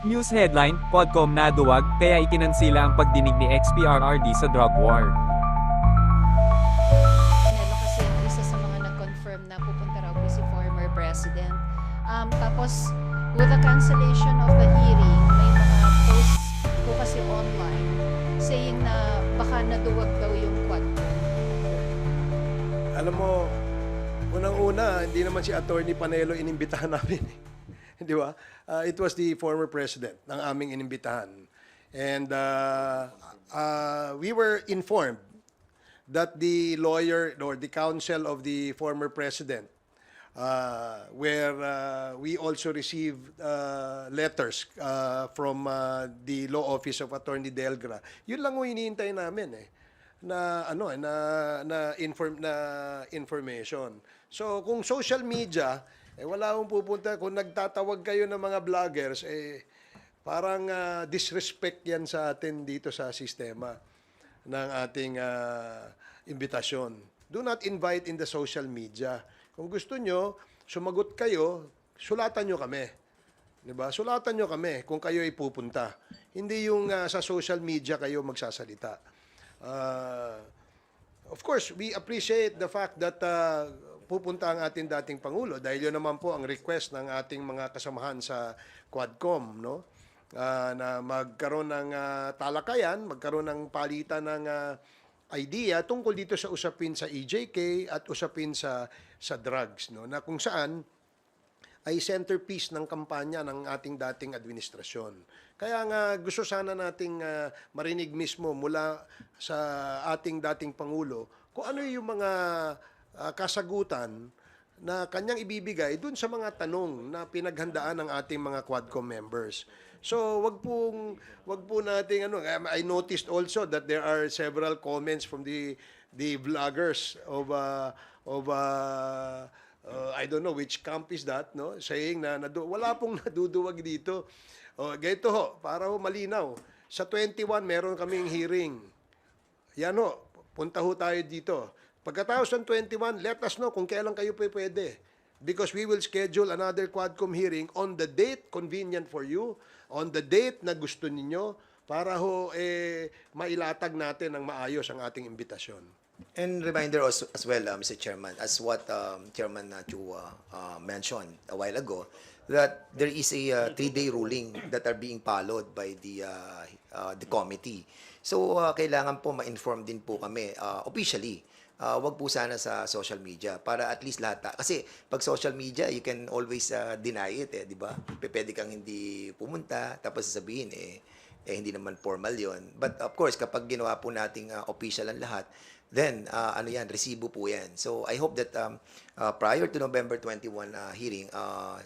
News headline, Quadcom naduwag, kaya ikinansila ang pagdinig ni XPRRD sa drug war. Pinelo kasi ang isa sa mga nag-confirm na pupunta raw po si former president. Tapos, with the cancellation of the hearing, may mga posts po kasi online saying na baka naduwag daw yung Quadcom. Alam mo, unang-una, hindi naman si Attorney Panelo inimbitahan namin. Di ba? It was the former president ng aming inimbitahan. And we were informed that the lawyer or the counsel of the former president, where we also received letters from the law office of Attorney Delgra. Yun lang yung hinihintay namin na information. So kung social media, wala akong pupunta. Kung nagtatawag kayo ng mga vloggers, parang disrespect yan sa atin dito sa sistema ng ating imbitasyon. Do not invite in the social media. Kung gusto nyo, sumagot kayo, sulatan nyo kami. Diba? Sulatan nyo kami kung kayo ay pupunta. Hindi yung sa social media kayo magsasalita. Of course, we appreciate the fact that pupunta ang ating dating Pangulo dahil yun naman po ang request ng ating mga kasamahan sa Quadcom, no? Na magkaroon ng talakayan, magkaroon ng palitan ng idea tungkol dito sa usapin sa EJK at usapin sa drugs, no? Na kung saan ay centerpiece ng kampanya ng ating dating administrasyon. Kaya nga gusto sana nating marinig mismo mula sa ating dating Pangulo kung ano yung mga kasagutan na kanyang ibibigay dun sa mga tanong na pinaghandaan ng ating mga Quadcom members. So, wag po nating I noticed also that there are several comments from the vloggers of I don't know which camp is that, no? Saying na wala pong naduduwag dito. Ganito ho, para ho malinaw. Sa 21 meron kaming hearing. Yan ho, punta ho tayo dito. Pagkatapos ng 21, let us know kung kailan kayo pwede. Because we will schedule another Quadcom hearing on the date convenient for you, on the date na gusto ninyo, para ho mailatag natin ng maayos ang ating imbitasyon. And reminder also, as well, Mr. Chairman, as what Chairman Chu mentioned a while ago, that there is a 3-day ruling that are being followed by the committee. So, kailangan po ma-inform din po kami officially. Wag po sana sa social media para at least lahat. Kasi pag social media, you can always deny it, di ba? Pwede kang hindi pumunta, tapos sasabihin, hindi naman formal yon. But of course, kapag ginawa po nating official ang lahat, then, resibo po yan. So, I hope that prior to November 21 hearing,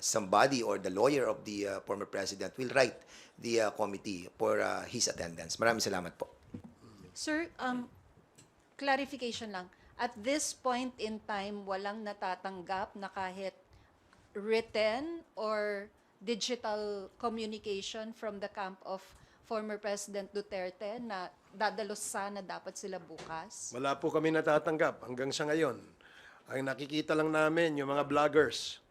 somebody or the lawyer of the former president will write the committee for his attendance. Maraming salamat po. Sir, clarification lang. At this point in time, walang natatanggap na kahit written or digital communication from the camp of former President Duterte na dadalos sana dapat sila bukas? Wala po kami natatanggap hanggang sa ngayon. Ang nakikita lang namin yung mga vloggers.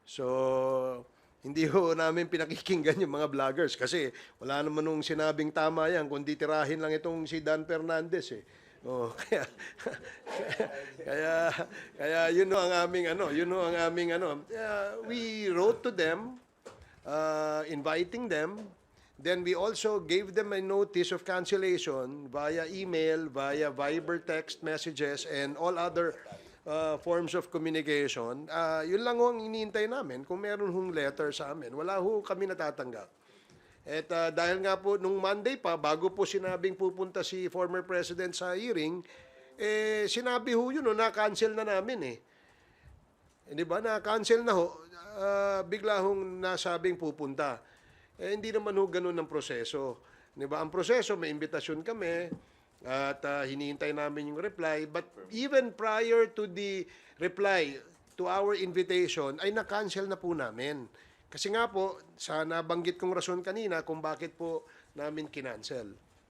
So, hindi ho namin pinakikinggan yung mga vloggers kasi wala naman nung sinabing tama yan kundi tirahin lang itong si Dan Fernandez kaya yun ho ang aming we wrote to them inviting them. Then we also gave them a notice of cancellation via email, via Viber text messages, and all other forms of communication. Yun lang ho ang iniintay namin. Kung meron hong letter sa amin, wala ho kami natatanggap. At dahil nga po, nung Monday pa, bago po sinabing pupunta si former president sa hearing, sinabi ho yun, na-cancel na namin Di ba? Na-cancel na ho, bigla hong nasabing pupunta. Hindi naman ho ganun ang proseso. Di ba? Ang proseso, may imbitasyon kami at hinihintay namin yung reply. But even prior to the reply to our invitation, ay na-cancel na po namin. Kasi nga po, sa nabanggit kong rason kanina kung bakit po namin kinancel.